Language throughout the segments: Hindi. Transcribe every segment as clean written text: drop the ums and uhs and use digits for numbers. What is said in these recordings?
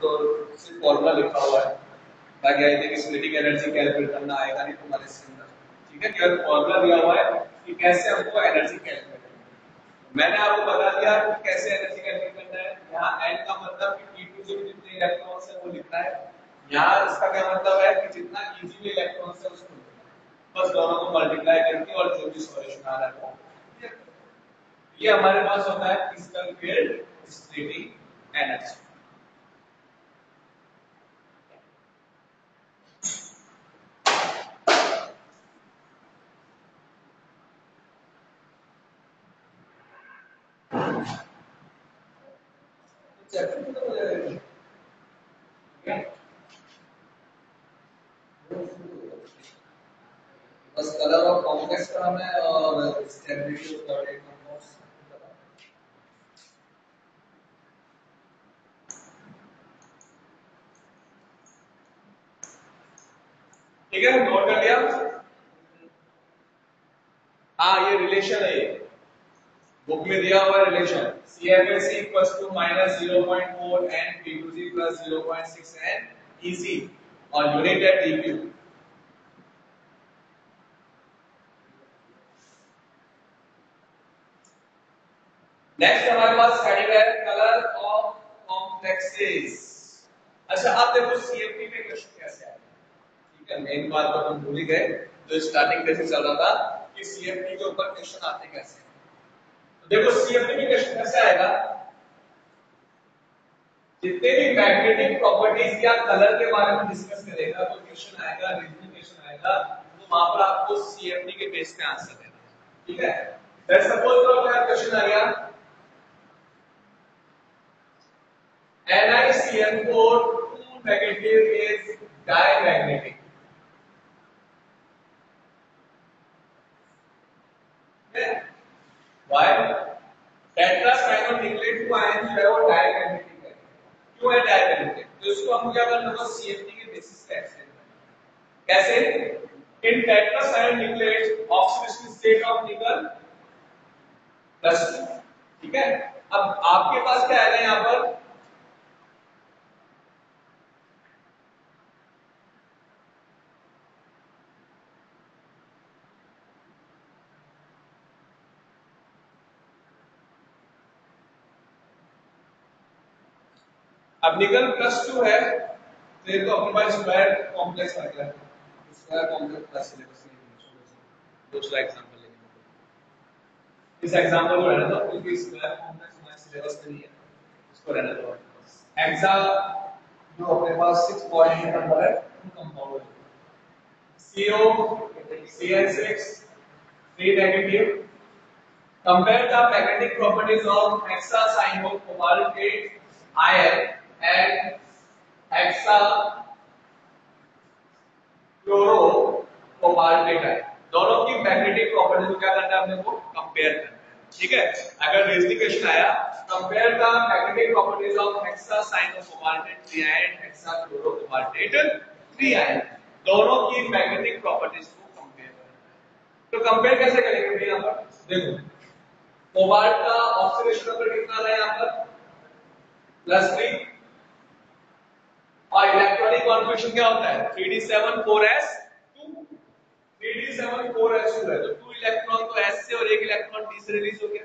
तो सिर्फ फॉर्मूला लिखा हुआ है, बाकी I think splitting energy calculate करना आएगा नहीं तुम्हारे इसके अंदर। ठीक है, केवल फॉर्मूला दिया हुआ है कि कैसे हमको एनर्जी कैलकुलेट करना है। मैंने आपको बता दिया कि कैसे एनर्जी कैलकुलेट करना है। यहाँ n का मतलब कि T2 से जितने इलेक्ट्रॉन्स है वो लिखना है। यहाँ इसका क्या मतलब है कि जितना Eg में इलेक्ट्रॉन्स है उसको लिखना है। बस दोनों को मल्टीप्लाई करके और जो भी सॉल्यूशन आ रहा है वो ये हमारे पास होता है क्रिस्टल फील्ड स्प्लिटिंग एनर्जी। बस कलर ऑफ कॉम्प्लेक्स कराना है और स्टेबिलिटी ऑफ कोऑर्डिनेट नंबर्स। ठीक है, नोट कर लिया। हाँ ये रिलेशन है, ये बुक में दिया हुआ relation CFAC equals to -0.4 n P2G plus 0.6 n EC और यूनिट है DQ। नेक्स्ट हमारे पास हेडिंग है कलर ऑफ कॉम्प्लेक्सेस। अच्छा आप देखो CFT में क्वेश्चन कैसे आया। ठीक है, मेन बात तो हम भूल ही गए, जो स्टार्टिंग कैसे चल रहा था कि CFT के ऊपर क्वेश्चन आते कैसे। तो देखो CFT में क्वेश्चन कैसे आएगा, जितने भी मैग्नेटिक प्रॉपर्टीज या कलर के बारे में डिस्कस करेगा तो क्वेश्चन आएगा, रीजनिंग क्वेश्चन आएगा, तो वहां पर आपको CFT के बेस पे आंसर देना है। ठीक है, लेट्स सपोज तो क्या क्वेश्चन आ गया NiCN4 2 negative is diamagnetic। Why? Tetrachloronickelate two ion जो है वो डायमैग्नेटिक है। क्यों है डायमैग्नेटिक? तो इसको हम क्या करना होगा CFT के बेसिस पे एक्सटेंड करना। कैसे? इन टेट्रासाइक्लोनिक्लेट ऑक्सीडेशन स्टेट ऑफ निकल +2। ठीक है, अब आपके पास क्या है यहाँ पर अब निकल +2 है तो ये तो अपने पास स्क्वायर कॉम्प्लेक्स आ गया। स्क्वायर कॉम्प्लेक्स प्लस सिलेबस नहीं, दूसरा एग्जांपल लेंगे। इस एग्जांपल को रहने दो क्योंकि स्क्वायर कॉम्प्लेक्स हमारे सिलेबस में नहीं है, इसको रहने दो। हेक्सा जो अपने पास 6 पॉइंट नंबर है compound CO CN6 3 negative। Compare the magnetic properties of hexacyanocobaltate ion and hexachlorocobaltate ion। दोनों की मैग्नेटिक प्रॉपर्टीज को क्या करना है अपने को कंपेयर करना है। ठीक है, अगर रीजनिंग क्वेश्चन आया compare the magnetic properties of hexacyanocobaltate 3 ion hexachlorocobaltate 3 ion, दोनों की मैग्नेटिक प्रॉपर्टीज को कंपेयर करना है। तो कंपेयर कैसे करेंगे भाई, यहां पर देखो कोबाल्ट का ऑक्सीडेशन नंबर कितना है यहाँ पर +3 और इलेक्ट्रॉनिक कॉन्फ़िगरेशन क्या होता है 3d74s2। 3d74s2 है तो 2 इलेक्ट्रॉन तो s से और 1 इलेक्ट्रॉन d से रिलीज हो गया,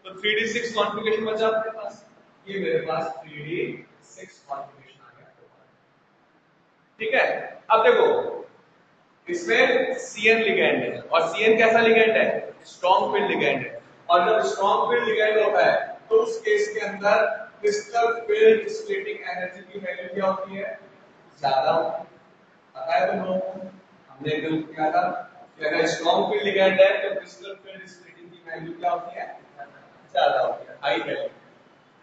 तो 3d6 कॉन्फ़िगरेशन बचा अपने पास। ये मेरे पास 3d6 कॉन्फ़िगरेशन आ गया। ठीक है, अब देखो इसमें Cn लिगैंड है और Cn कैसा लिगैंड है स्ट्रॉन्ग फील्ड लिगैंड है, और जब स्ट्रॉन्ग फील्ड लिगैंड होता है तो उस केस के अंदर क्रिस्टल फील्ड स्प्लिटिंग एनर्जी की वैल्यू क्या होती है ज्यादा होती है। पता है तुम लोगों को, हमने कल किया था कि अगर स्ट्रॉन्ग फील्ड लिगैंड है तो क्रिस्टल फील्ड स्प्लिटिंग की वैल्यू क्या होती है ज्यादा होती है, हाई वैल्यू।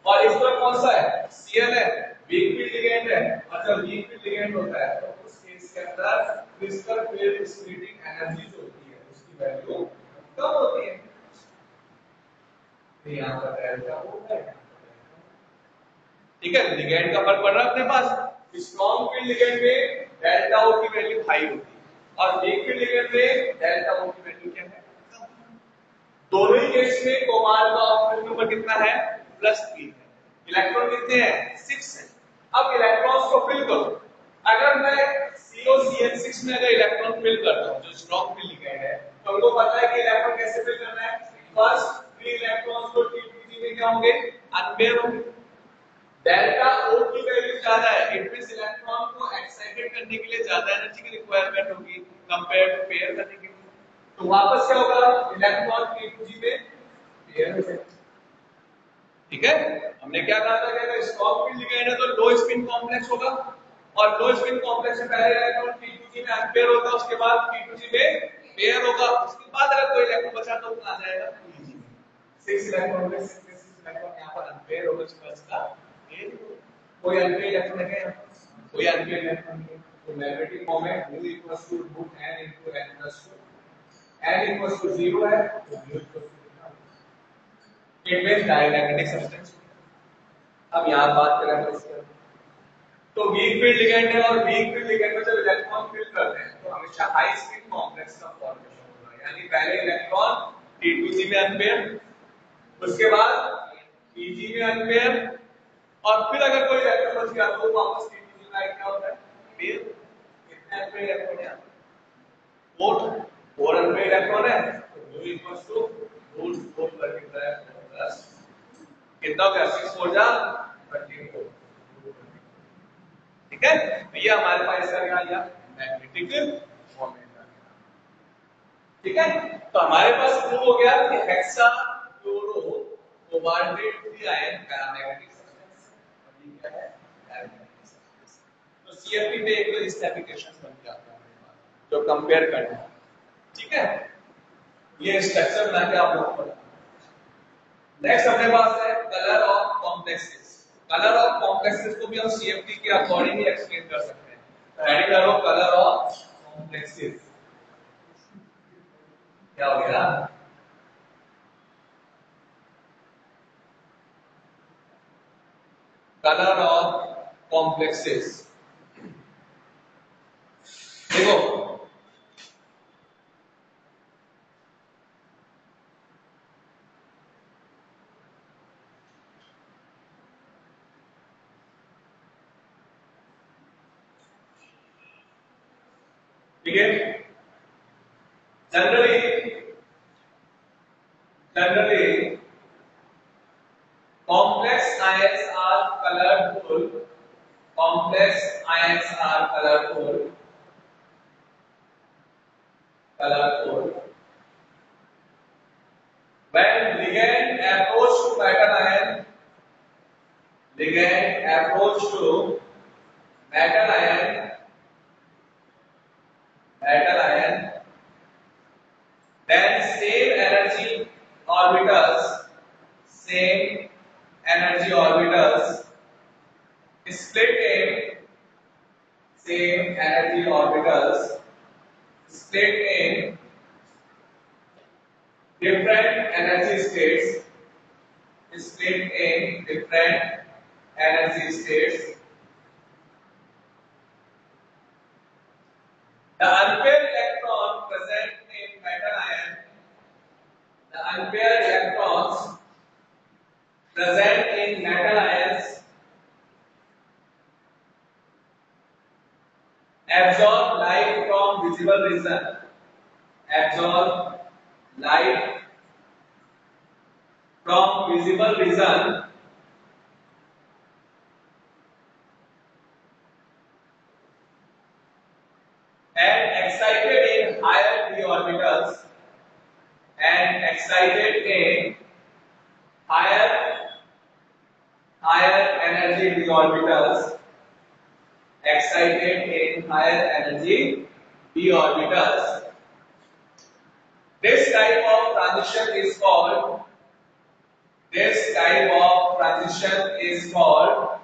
और इस तरफ कौन सा है Cn है, वीक फील्ड लिगैंड है, और जब वीक फील्ड लिगैंड होता है तो उस केस के अंदर क्रिस्टल फील्ड स्प्लिटिंग एनर्जी जो होती है उसकी वैल्यू कम होती है। तो यहां पर डेल्टा O है। ठीक है, लिगैंड का फर्क पड़ रहा है अपने पास। स्ट्रॉन्ग फील्ड लिगैंड में डेल्टा O की वैल्यू हाई होती है और वीक फील्ड लिगैंड में डेल्टा O की वैल्यू क्या है कम। दोनों ही केस में कोबाल्ट का ऑक्सीडेशन नंबर कितना है +3 है, इलेक्ट्रॉन कितने हैं 6 है। अब इलेक्ट्रॉन्स को फिल करो। अगर मैं COCl6 में अगर इलेक्ट्रॉन फिल करता हूं, जो स्ट्रॉन्ग फ्री लिगेंड है, तो हमको पता है कि इलेक्ट्रॉन कैसे फिल करना है। फर्स्ट फ्री इलेक्ट्रॉन्स को T2G में क्या होंगे, अनपेयर होंगे। डेल्टा O की वैल्यू ज्यादा है, इट मींस इलेक्ट्रॉन को एक्साइटेड करने के लिए ज्यादा एनर्जी की रिक्वायरमेंट होगी कंपेयर टू पेयर करने के लिए। तो वापस क्या होगा, इलेक्ट्रॉन T2G में पेयर हो जाएगा। ठीक है, हमने क्या कहा था कि अगर स्ट्रॉन्ग फील्ड लिगेंड है तो लो स्पिन कॉम्प्लेक्स होगा, और लो स्पिन कॉम्प्लेक्स से पहले इलेक्ट्रॉन T2G में अनपेयर होगा, उसके बाद T2G में पेयर होगा, उसके बाद अगर कोई इलेक्ट्रॉन बचा तो आ जाएगा T2G में। 6 इलेक्ट्रॉन में 6 इलेक्ट्रॉन यहां पर अनपेयर होगा, उसका कोई अनपेयर इलेक्ट्रॉन है क्या, कोई अनपेयर इलेक्ट्रॉन नहीं है। तो magnetic moment mu equals to root n into n plus 2, n equals to 0 है तो mu equals to it means diamagnetic substance. अब यहां बात करें तो इसका तो वीक फील्ड लिगेंड है, और वीक फील्ड लिगेंड में जब इलेक्ट्रॉन फिल करते हैं तो हमेशा हाई स्पिन कॉम्प्लेक्स का फॉर्मेशन होगा, यानी पहले इलेक्ट्रॉन T2G में अनपेयर, उसके बाद Tg में अनपेयर, और फिर अगर कोई इलेक्ट्रॉन बच गया तो वापस T2G में क्या होता है, पेयर। कितने अनपेयर इलेक्ट्रॉन है, 4 अनपेयर इलेक्ट्रॉन है, तो mu equals to root 4 plus कितना हो गया, 6 4 जा 24। ठीक है, तो ये हमारे पास इसका क्या आ गया, मैग्नेटिक मोमेंट आ गया। ठीक है, तो हमारे पास प्रूव हो गया कि hexafluorocobaltate free ion paramagnetic substance है, और ये क्या है, पैरामैग्नेटिक सब्सटेंस। तो CFP पे एक तो इस एप्लीकेशन बन के आता है जो कंपेयर करना है। ठीक है, ये स्ट्रक्चर बना के आप लोगों को पता। नेक्स्ट अपने पास है colour of complexes. Colour of complexes को भी हम CFT के अकॉर्डिंग ही एक्सप्लेन कर सकते हैं। तो हेडिंग करो कलर ऑफ कॉम्प्लेक्सेस। क्या हो गया, कलर ऑफ कॉम्प्लेक्सेस। देखो ठीक है, generally complex ions are colorful, complex ions are colorful when ligand approach to metal ion, ligand approach to metal ion, metal ion, then same energy orbitals split in same energy orbitals split in different energy states, split in different energy states. The unpaired electron present in metal ion, the unpaired electrons present in metal ions absorb light from visible region, absorb light from visible region and excited in higher d orbitals and excited in higher energy d orbitals, excited in higher energy d orbitals. This type of transition is called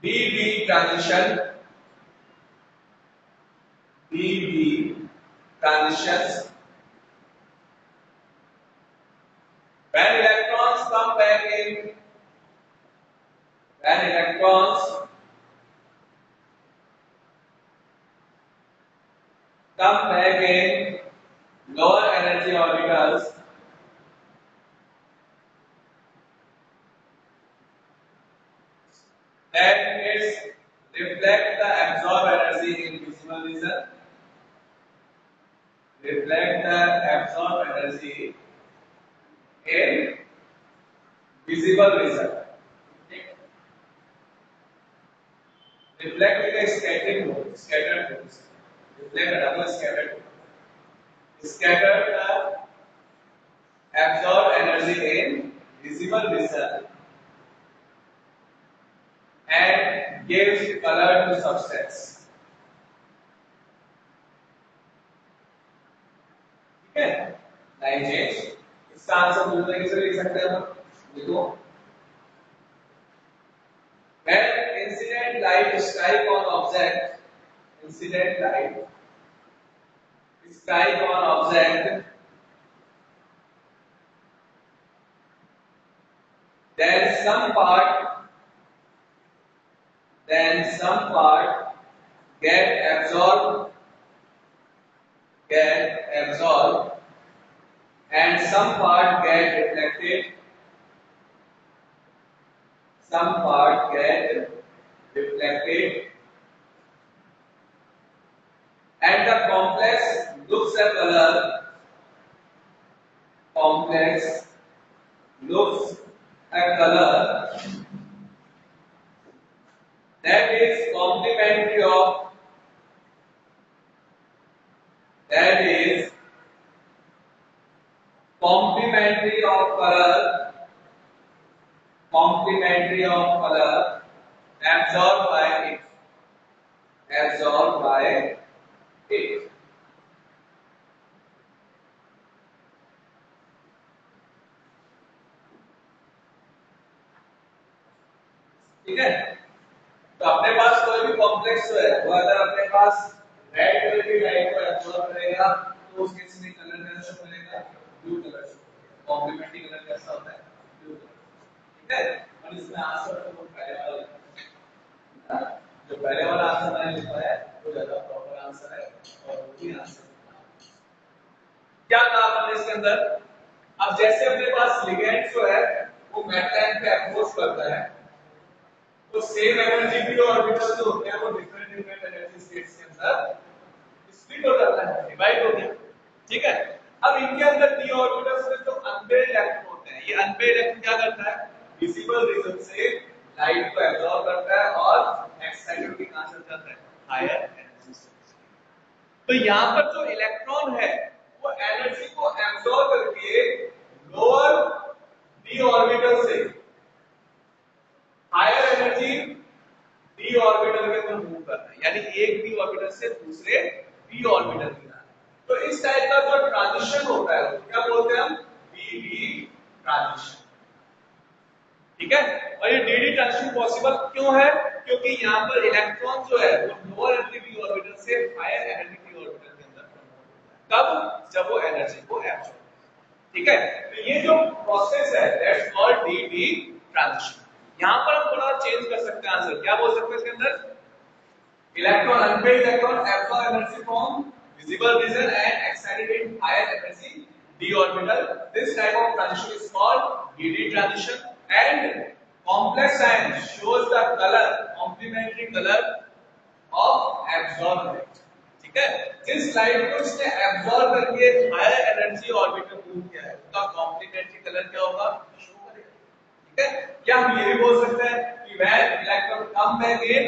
BB transition. BB transitions. When electrons come back in, when electrons come back in lower energy orbitals, Then it's reflect the absorbed energy in visible region. Reflect the absorbed energy in visible region. Reflect with a scattered mode. Scattered mode. Reflect a double scattered mode. Scatter the absorbed energy in visible region and gives color to substance. ठीक है? Line change. इसका आंसर दूसरे तरीके से लिख सकते हैं हम. देखो. When incident light strike on object, incident light strike on object, then some part get absorbed and some part get reflected, and the complex looks a color that is complementary of color absorbed by it. ठीक है. तो अपने पास कोई भी कॉम्प्लेक्स है वो अगर अपने पास रेड कलर की लाइट को एब्जॉर्ब करेगा तो उस केस में कलर कैसा शो करेगा? ब्लू कलर शो करेगा. कॉम्प्लीमेंट्री कलर कैसा होता है? Blue colour. ठीक है. और इसमें आंसर तो पहले वाला जो पहले वाला आंसर मैंने लिखा है वो ज्यादा प्रॉपर आंसर है और वही आंसर. क्या कहा हमने इसके अंदर? अब जैसे अपने पास लिगेंड जो है वो मेटल पे अप्रोच करता है तो सेम एनर्जी भी ऑर्बिटल जो होते हैं वो डिफरेंट एनर्जी स्टेट्स के अंदर स्प्लिट हो जाता है, डिवाइड हो गया. ठीक है. अब इनके अंदर डी ऑर्बिटल्स में जो अनपेयर्ड इलेक्ट्रॉन होते हैं, ये अनपेयर्ड इलेक्ट्रॉन क्या करता है? विजिबल रीजन से लाइट को एब्जॉर्ब करता है और एक्साइटेड की कहां चल जाता है? Higher energy states. तो यहां पर जो इलेक्ट्रॉन है वो एनर्जी को एब्जॉर्ब करके लोअर डी ऑर्बिटल से हायर एनर्जी डी ऑर्बिटल के अंदर मूव करना है. यानी एक डी ऑर्बिटल से दूसरे डी ऑर्बिटल में जाना. तो इस टाइप का जो ट्रांजिशन होता है क्या बोलते हैं हम? D D transition. ठीक है. और ये डी डी ट्रांजिशन पॉसिबल क्यों है? क्योंकि यहां पर इलेक्ट्रॉन जो है वो लोअर एनर्जी डी ऑर्बिटल से हायर एनर्जी डी ऑर्बिटल के अंदर कब? जब वो एनर्जी को एब्जॉर्ब. ठीक है. तो ये जो प्रोसेस है that's called D D transition. यहां पर हम थोड़ा चेंज कर सकते हैं आंसर. क्या बोल सकते हैं इसके अंदर? Electron unpaired electron absorb energy from visible region and excited in higher energy d orbital. This type of transition is called dd transition and complex ion shows the color complementary color of absorbed light. ठीक है. जिस लाइट को इसने एब्जॉर्ब करके हायर एनर्जी ऑर्बिटल मूव किया है उसका कॉम्प्लीमेंट्री कलर क्या होगा? शो करेगा. ठीक है. क्या हम ये भी बोल सकते हैं कि when electron come back in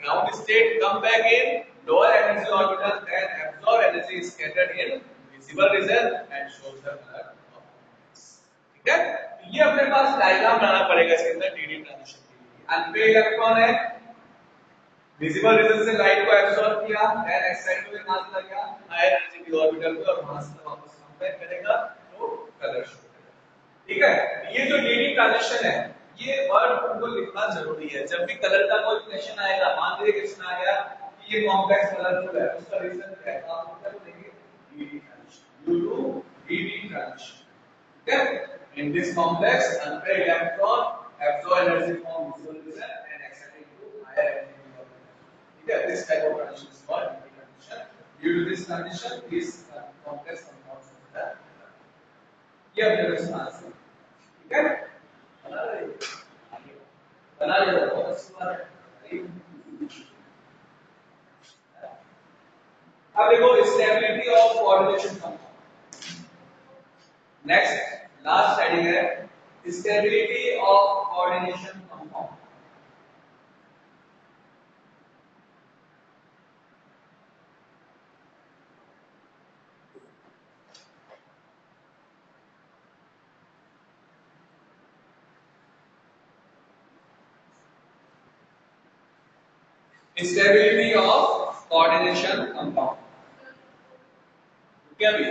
ground state, come back in lower energy orbital, then absorb energy is scattered in visible region and shows the color of complex. ठीक है. ये अपने पास डायग्राम बनाना पड़ेगा इसके अंदर डी डी ट्रांजिशन के लिए. अनपेयर्ड इलेक्ट्रॉन है, विजिबल रीजन से लाइट को एब्सॉर्ब किया, देन एक्साइटेड में कहां चला गया? हायर एनर्जी डी ऑर्बिटल पे और वहां से वापस कम बैक करेगा तो कलर शो करेगा. ठीक है. ये जो डी डी ट्रांजिशन है ये वर्ड तुमको लिखना जरूरी है. जब भी कलर का कोई क्वेश्चन आएगा, मान लीजिए क्वेश्चन आ गया कि ये कॉम्प्लेक्स कलरफुल है, उसका रीजन क्या है? आप उत्तर देंगे D transition. You do D transition. ठीक है. In this complex unpaired electron absorb energy from visible region and excited to higher energy orbital. ठीक है. This type of transition is called D transition. Due to this transition, this complex compounds होता है. ये अपने क्वेश्चन आंसर. ठीक है. बना रहे बहुत अच्छी बात है. अब देखो stability of coordination compound. Next last heading है stability of coordination compound. Stability of coordination compound क्या भी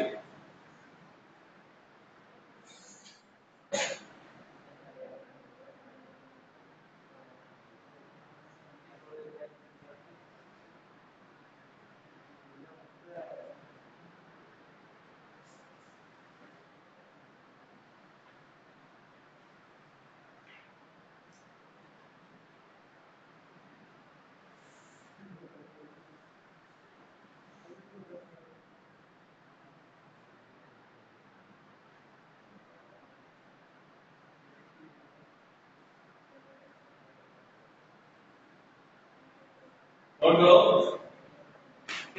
और दो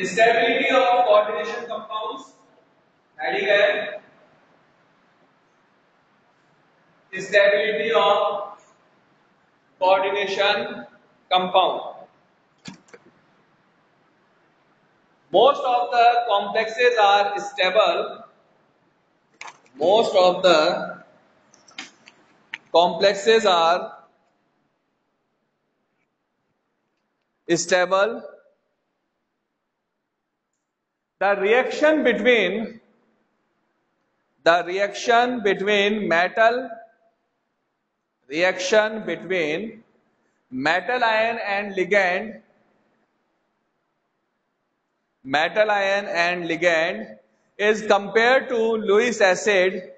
stability of coordination compounds heading है stability of coordination compound. Most of the complexes are stable. Most of the complexes are stable. The reaction between metal ion and ligand is compared to Lewis acid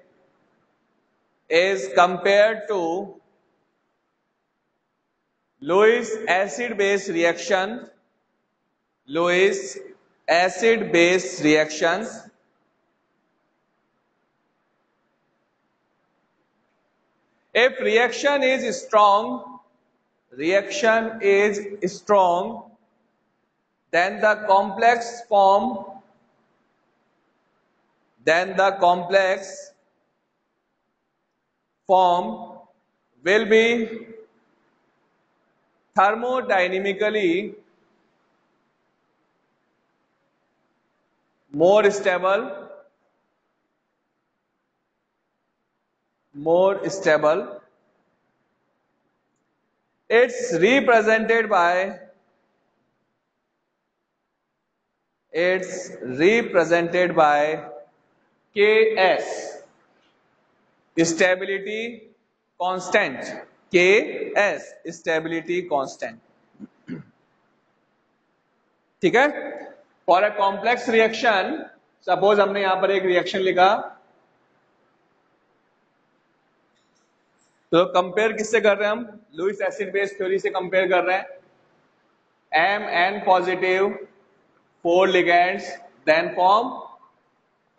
base reactions. If reaction is strong, then the complex form will be thermodynamically more stable. It's represented by Ks, stability constant. Ks, stability constant. ठीक है। For a complex reaction, suppose हमने यहां पर एक रिएक्शन लिखा, तो कंपेयर किससे कर रहे हैं हम? लुईस एसिड बेस थ्योरी से कंपेयर कर रहे हैं। Mn positive 4 ligands then form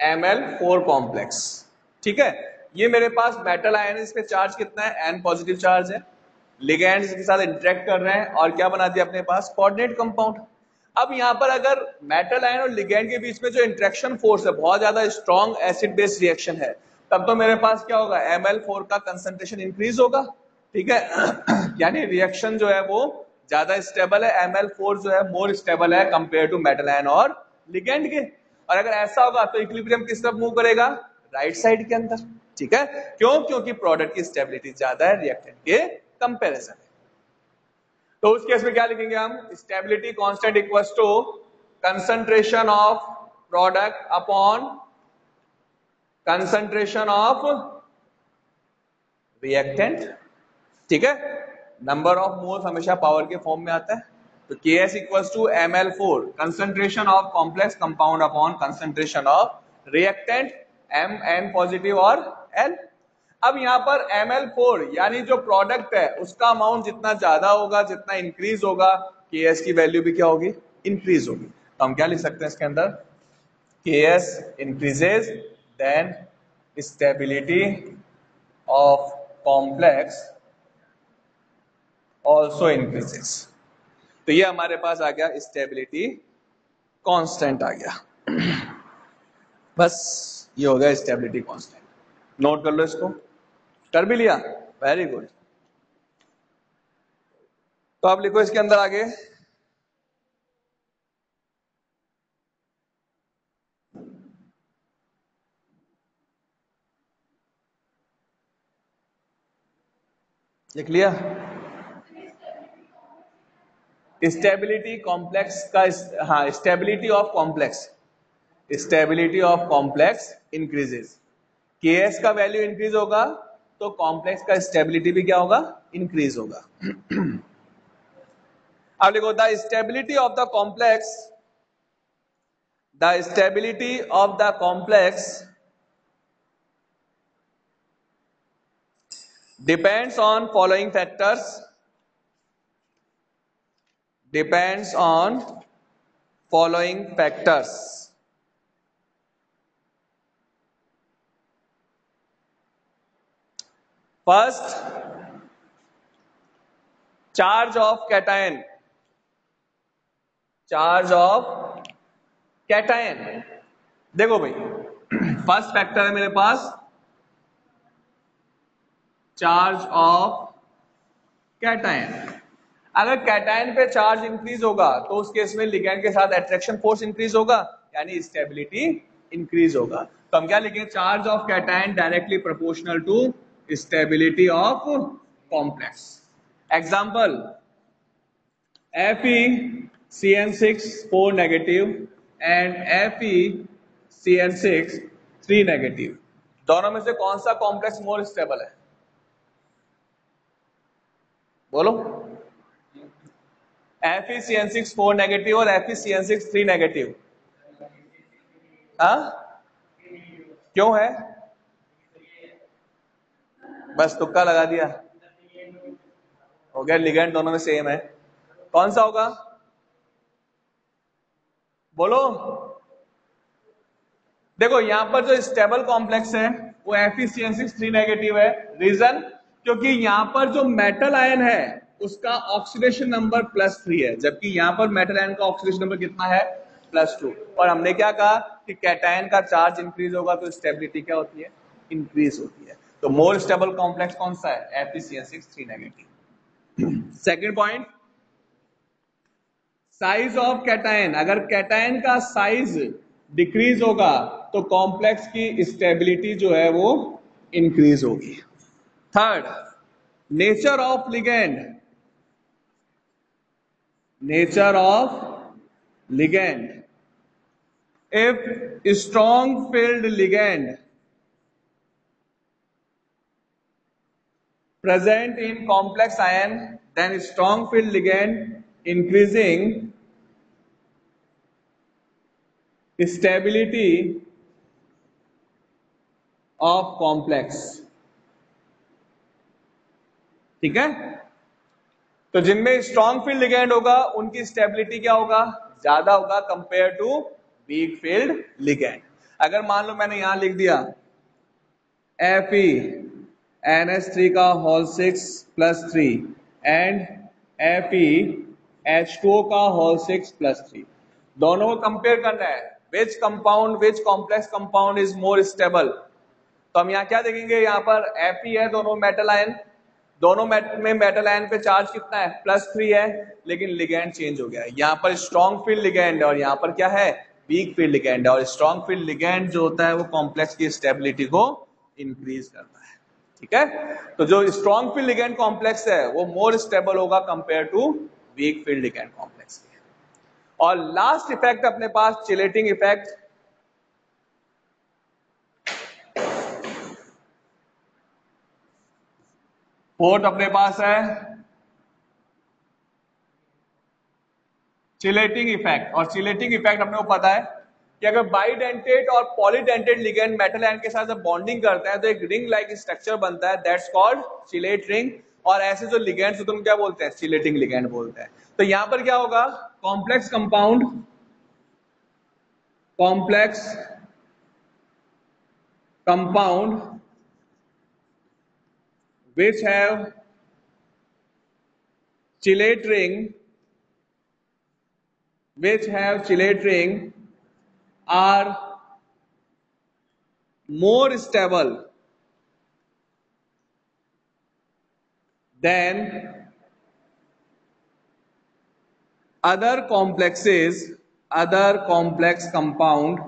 Ml4 complex. ठीक है, ये मेरे पास मेटल आयन है, इस पे चार्ज कितना है? N पॉजिटिव चार्ज है। लिगेंड्स के साथ इंटरेक्ट कर रहे हैं और क्या बना दिया अपने पास? Coordinate compound. अब यहां पर अगर मेटल आयन और लिगेंड के बीच में जो इंटरेक्शन फोर्स है, बहुत ज्यादा स्ट्रॉन्ग एसिड बेस रिएक्शन है, तब तो मेरे पास क्या होगा? Ml4 का कंसंट्रेशन इंक्रीज होगा। ठीक है यानी रिएक्शन जो है वो ज्यादा स्टेबल है, Ml4 जो है मोर स्टेबल है कंपेयर टू मेटल आयन और लिगेंड के। और अगर ऐसा होगा तो इक्विलिब्रियम किस तरफ मूव करेगा? राइट साइड के अंदर। ठीक है, क्यों? क्योंकि प्रोडक्ट की स्टेबिलिटी ज्यादा है रिएक्टेंट के कंपैरिजन में। तो उस केस में क्या लिखेंगे हम? Stability constant equals to concentration of product upon concentration of reactant. ठीक है, नंबर ऑफ मोल्स हमेशा पावर के फॉर्म में आता है। तो Ks equals to Ml4 concentration of complex compound upon concentration of reactant, Mn positive और L। अब यहां पर Ml4 यानी जो प्रोडक्ट है उसका अमाउंट जितना ज्यादा होगा, जितना इंक्रीज होगा, Ks की वैल्यू भी क्या होगी? इंक्रीज होगी। तो हम क्या लिख सकते हैं इसके अंदर? Ks increases then stability of complex also increases. तो ये हमारे पास आ गया स्टेबिलिटी कांस्टेंट आ गया। बस ये हो गया स्टेबिलिटी कांस्टेंट। नोट कर लो इसको। कर भी लिया? Very good. तो आप लिखो इसके अंदर आगे, लिख लिया? स्टेबिलिटी कॉम्प्लेक्स का, हाँ, stability of complex, stability of complex increases. Ks का वैल्यू इंक्रीज होगा तो कॉम्प्लेक्स का स्टेबिलिटी भी क्या होगा? इंक्रीज होगा। अब लिखो the stability of the complex, the stability of the complex depends on following factors, depends on following factors. First, charge of cation, charge of cation। देखो भाई, फर्स्ट फैक्टर है मेरे पास चार्ज ऑफ कैटायन। अगर कैटायन पे चार्ज इंक्रीज होगा तो उस केस में लिगैंड के साथ अट्रैक्शन फोर्स इंक्रीज होगा, यानी स्टेबिलिटी इंक्रीज होगा। तो हम क्या लिखेंगे? Charge of cation directly proportional to stability of complex. Example, FeCN6 4 negative and FeCN6 3 negative, दोनों में से कौन सा कॉम्प्लेक्स मोर स्टेबल है? बोलो। FeCN6 4 नेगेटिव और FeCN6 3 नेगेटिव। हाँ, क्यों है? बस तुक्का लगा दिया, हो गया। लिगेंड दोनों में सेम है, कौन सा होगा? बोलो। देखो यहां पर जो स्टेबल कॉम्प्लेक्स है वो FeCN6 3 नेगेटिव है। रीजन, क्योंकि यहां पर जो मेटल आयन है उसका ऑक्सीडेशन नंबर +3 है, जबकि यहां पर मेटल आयन का ऑक्सीडेशन नंबर कितना है? +2। और हमने क्या कहा कि कैटायन का चार्ज इंक्रीज होगा तो स्टेबिलिटी क्या होती है? इंक्रीज होती है। तो मोर स्टेबल कॉम्प्लेक्स कौन सा है? FeCN6 3 negative. Second point, size of cation. अगर कैटायन का साइज डिक्रीज होगा तो कॉम्प्लेक्स की स्टेबिलिटी जो है वो इंक्रीज होगी। Third, nature of ligand, nature of ligand. If strong field ligand present in complex ion, then strong field ligand increasing stability of complex। ठीक है? तो जिनमें स्ट्रॉन्ग फील्ड लिगेंड होगा उनकी स्टेबिलिटी क्या होगा? ज्यादा होगा compare to weak field ligand. अगर मान लो मैंने यहां लिख दिया FeNH3 का होल 6 +3 एंड FeH2O का होल 6 +3, दोनों को कंपेयर करना है। Which compound, which complex compound is more stable? तो हम यहाँ क्या देखेंगे? यहाँ पर Fe है, दोनों मेटल आयन, दोनों में मेटल आयन पे चार्ज कितना है? +3 है, लेकिन लिगेंड चेंज हो गया है। यहाँ पर स्ट्रॉन्ग फील्ड लिगेंड और यहाँ पर क्या है? Week field ligand. और स्ट्रॉन्ग फील्ड लिगेंड जो होता है वो कॉम्प्लेक्स की स्टेबिलिटी को इंक्रीज करता है। ठीक है? तो जो स्ट्रॉन्ग फील्ड लिगेंड कॉम्प्लेक्स है वो मोर स्टेबल होगा compare to weak field ligand complex. और लास्ट इफेक्ट अपने पास चिलेटिंग इफेक्ट। फोर्थ अपने पास है चिलेटिंग इफेक्ट। और चिलेटिंग इफेक्ट अपने को पता है कि अगर बाइडेंटेट और पॉलीडेंटेट लिगेंड मेटल आयन के साथ जब बॉन्डिंग करता है तो एक रिंग लाइक स्ट्रक्चर बनता है, दैट्स कॉल्ड चिलेट रिंग। और ऐसे जो लिगेंड्स होते हैं उनको क्या बोलते हैं? चिलेटिंग लिगेंड बोलते हैं। तो यहां पर क्या होगा? Complex compound, complex compound which have chilate ring which have chelate ring are more stable than other complexes, other complex compound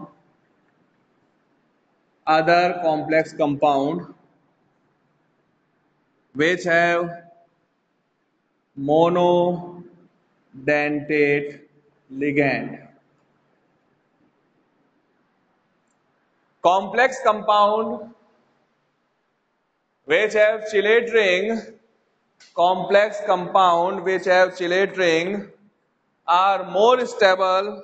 which have monodentate ligand. Complex compound which have chelate ring, complex compound which have chelate ring are more stable,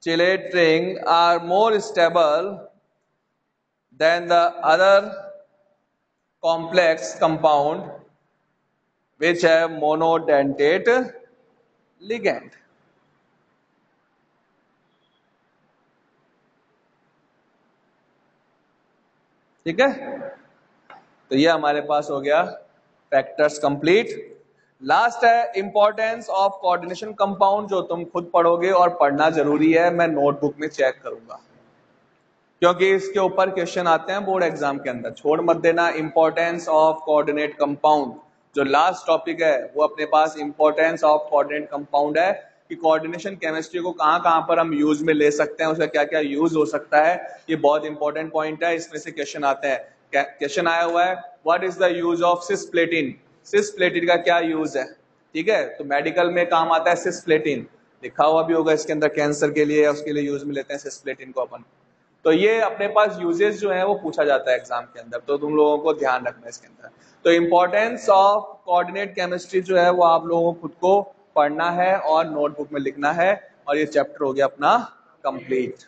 chelate ring are more stable than the other complex compound which have monodentate ligand. ठीक है, तो ये हमारे पास हो गया फैक्टर्स कंप्लीट। लास्ट है इंपॉर्टेंस ऑफ कोऑर्डिनेशन कंपाउंड, जो तुम खुद पढ़ोगे और पढ़ना जरूरी है, मैं नोटबुक में चेक करूंगा क्योंकि इसके ऊपर क्वेश्चन आते हैं बोर्ड एग्जाम के अंदर। छोड़ मत देना इंपॉर्टेंस ऑफ कोऑर्डिनेट कंपाउंड, जो लास्ट टॉपिक है वो अपने पास इंपॉर्टेंस ऑफ कोऑर्डिनेट कंपाउंड है कि कोऑर्डिनेशन केमिस्ट्री को कहां पर हम यूज में ले सकते हैं, उसका क्या क्या यूज हो सकता है, ये बहुत इंपॉर्टेंट पॉइंट है। इसमें से क्वेश्चन आते हैं, क्वेश्चन आया हुआ है what is the use of cisplatin, cisplatin का क्या यूज है। ठीक है, तो मेडिकल में काम आता है सिस्प्लेटिन, लिखा हुआ भी होगा इसके अंदर, कैंसर के लिए उसके लिए यूज में लेते हैं सिस्प्लेटिन को अपन। तो ये अपने पास यूजेस जो है वो पूछा जाता है एग्जाम के अंदर, तो तुम लोगों को ध्यान रखना है इसके अंदर। तो इंपॉर्टेंस ऑफ कोऑर्डिनेट केमिस्ट्री जो है वो आप लोगों को खुद को पढ़ना है और नोटबुक में लिखना है, और ये चैप्टर हो गया अपना कंप्लीट।